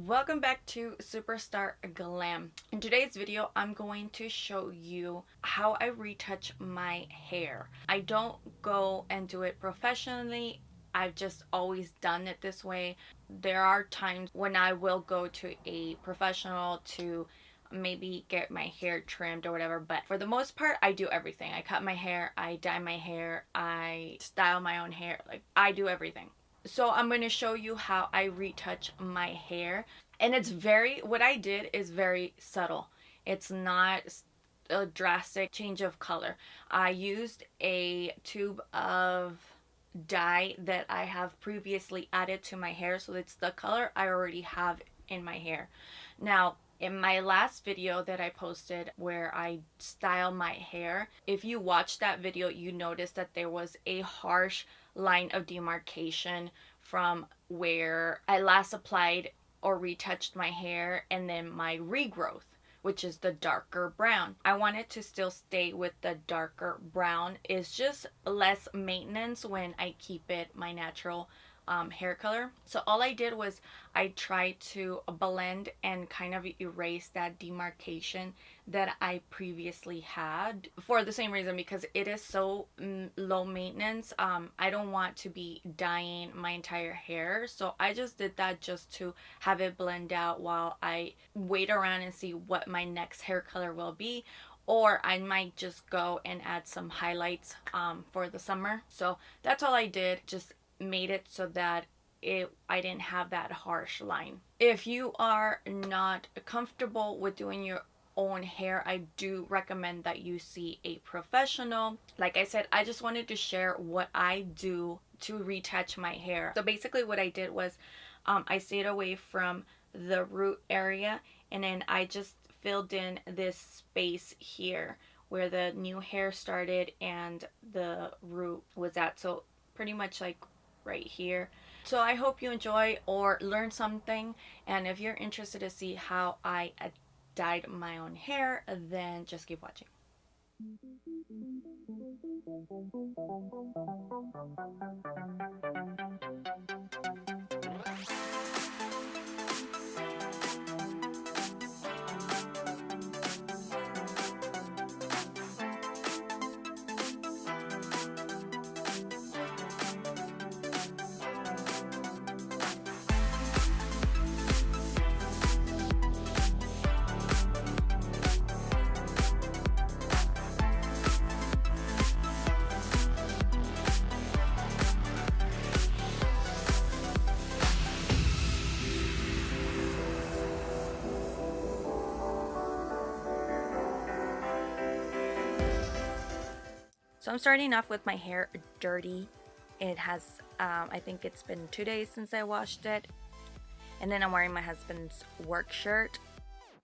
Welcome back to Superstarglam. In today's video, I'm going to show you how I retouch my hair. I don't go and do it professionally. I've just always done it this way. There are times when I will go to a professional to maybe get my hair trimmed or whatever, but for the most part, I do everything. I cut my hair, I dye my hair, I style my own hair. Like, I do everything. So I'm going to show you how I retouch my hair, and what I did is very subtle. It's not a drastic change of color. I used a tube of dye that I have previously added to my hair, so it's the color I already have in my hair. Now, in my last video that I posted where I style my hair, if you watched that video, you noticed that there was a harsh line of demarcation from where I last applied or retouched my hair and then my regrowth, which is the darker brown. I wanted to still stay with the darker brown. It's just less maintenance when I keep it my natural hair color. So all I did was I tried to blend and kind of erase that demarcation that I previously had, for the same reason, because it is so low maintenance. I don't want to be dyeing my entire hair, so I just did that just to have it blend out while I wait around and see what my next hair color will be. Or I might just go and add some highlights for the summer. So that's all I did, just made it so that I didn't have that harsh line. If you are not comfortable with doing your own hair, I do recommend that you see a professional. Like I said, I just wanted to share what I do to retouch my hair. So basically what I did was I stayed away from the root area, and then I just filled in this space here where the new hair started and the root was at. So pretty much like right here. So I hope you enjoy or learn something, and if you're interested to see how I dyed my own hair, then just keep watching. So I'm starting off with my hair dirty. It has, I think it's been 2 days since I washed it. And then I'm wearing my husband's work shirt.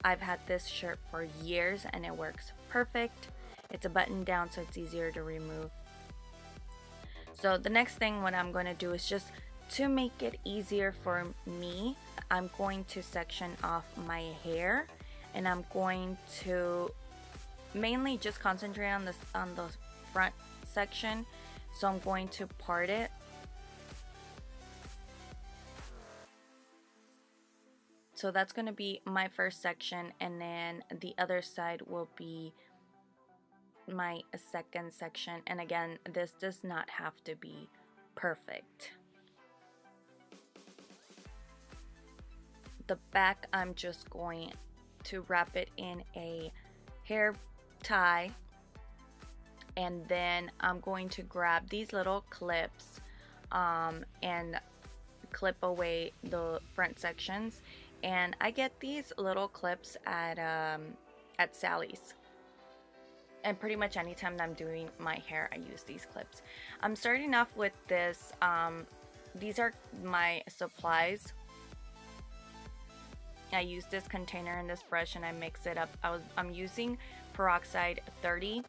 I've had this shirt for years and it works perfect. It's a button down, so it's easier to remove. So the next thing what I'm going to do is, just to make it easier for me, I'm going to section off my hair, and I'm going to mainly just concentrate on the front section. So I'm going to part it. So that's going to be my first section, and then the other side will be my second section. And again, this does not have to be perfect. The back, I'm just going to wrap it in a hair tie, and then I'm going to grab these little clips and clip away the front sections. And I get these little clips at Sally's, and pretty much anytime I'm doing my hair I use these clips. I'm starting off with this. These are my supplies. I use this container and this brush and I mix it up. I'm using peroxide 30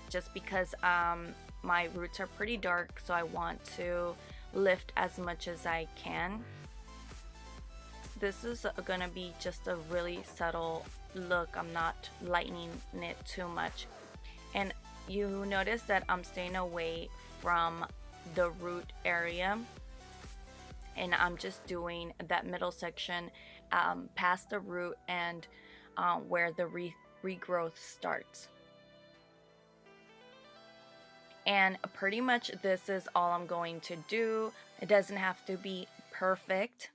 just because my roots are pretty dark, so I want to lift as much as I can. This is gonna be just a really subtle look. I'm not lightening it too much. And you notice that I'm staying away from the root area, and I'm just doing that middle section past the root and where the regrowth starts. And pretty much this is all I'm going to do. It doesn't have to be perfect.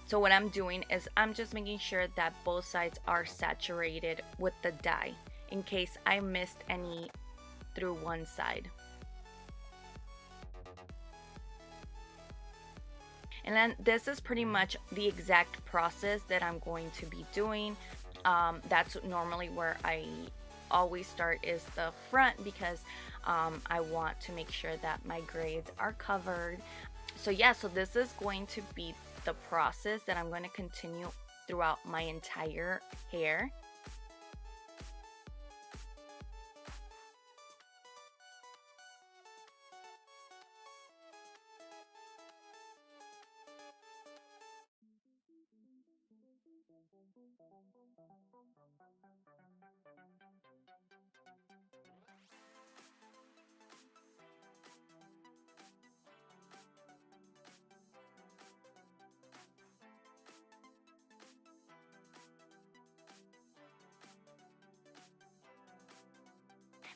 So what I'm doing is I'm just making sure that both sides are saturated with the dye in case I missed any through one side. And then this is pretty much the exact process that I'm going to be doing. That's normally where I always start, is the front, because I want to make sure that my grades are covered. So yeah, so this is going to be the process that I'm going to continue throughout my entire hair.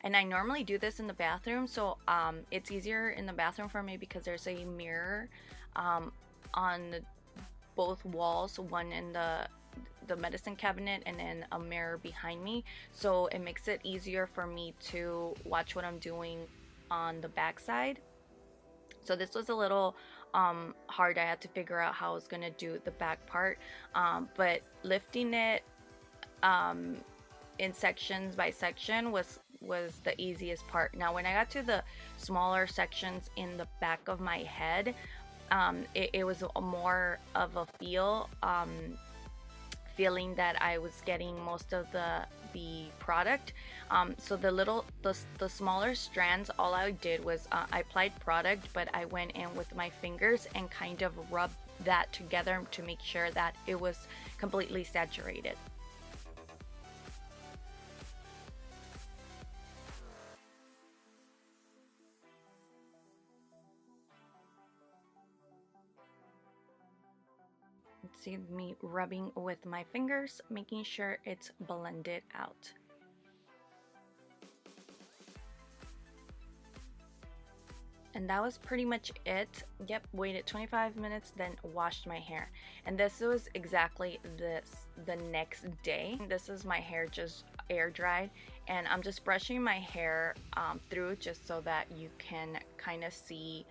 And I normally do this in the bathroom, so it's easier in the bathroom for me because there's a mirror on both walls, one in the medicine cabinet and then a mirror behind me, so it makes it easier for me to watch what I'm doing on the back side. So this was a little hard. I had to figure out how I was gonna do the back part, but lifting it in sections by section was the easiest part. Now when I got to the smaller sections in the back of my head, it was more of a feeling that I was getting most of the product. So the smaller strands, all I did was I applied product, but I went in with my fingers and kind of rubbed that together to make sure that it was completely saturated. See me rubbing with my fingers, making sure it's blended out. And that was pretty much it. Yep, waited 25 minutes, then washed my hair. And this was exactly the next day. This is my hair just air dried, and I'm just brushing my hair through just so that you can kind of see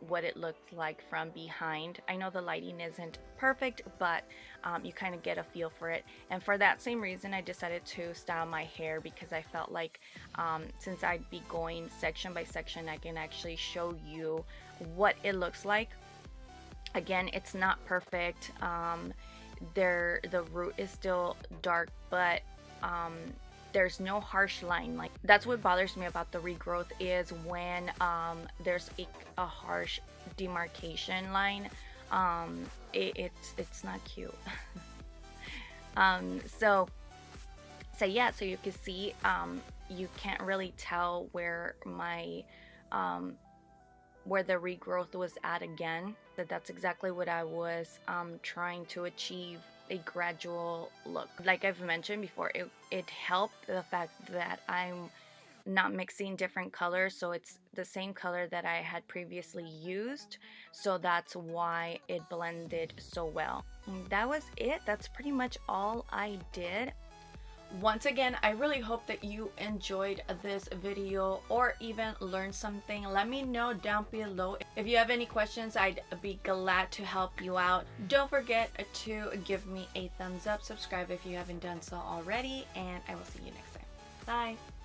what it looked like from behind. I know the lighting isn't perfect, but you kind of get a feel for it. And for that same reason, I decided to style my hair, because I felt like since I'd be going section by section, I can actually show you what it looks like. Again, it's not perfect. The root is still dark, but there's no harsh line. Like, that's what bothers me about the regrowth, is when there's a harsh demarcation line. It's not cute. So yeah, so you can see you can't really tell where my where the regrowth was at again. That's exactly what I was trying to achieve, a gradual look. Like I've mentioned before, it helped the fact that I'm not mixing different colors, so it's the same color that I had previously used, so that's why it blended so well. And that was it. That's pretty much all I did. Once again, I really hope that you enjoyed this video or even learned something. Let me know down below. If you have any questions, I'd be glad to help you out. Don't forget to give me a thumbs up, subscribe if you haven't done so already, and I will see you next time. Bye!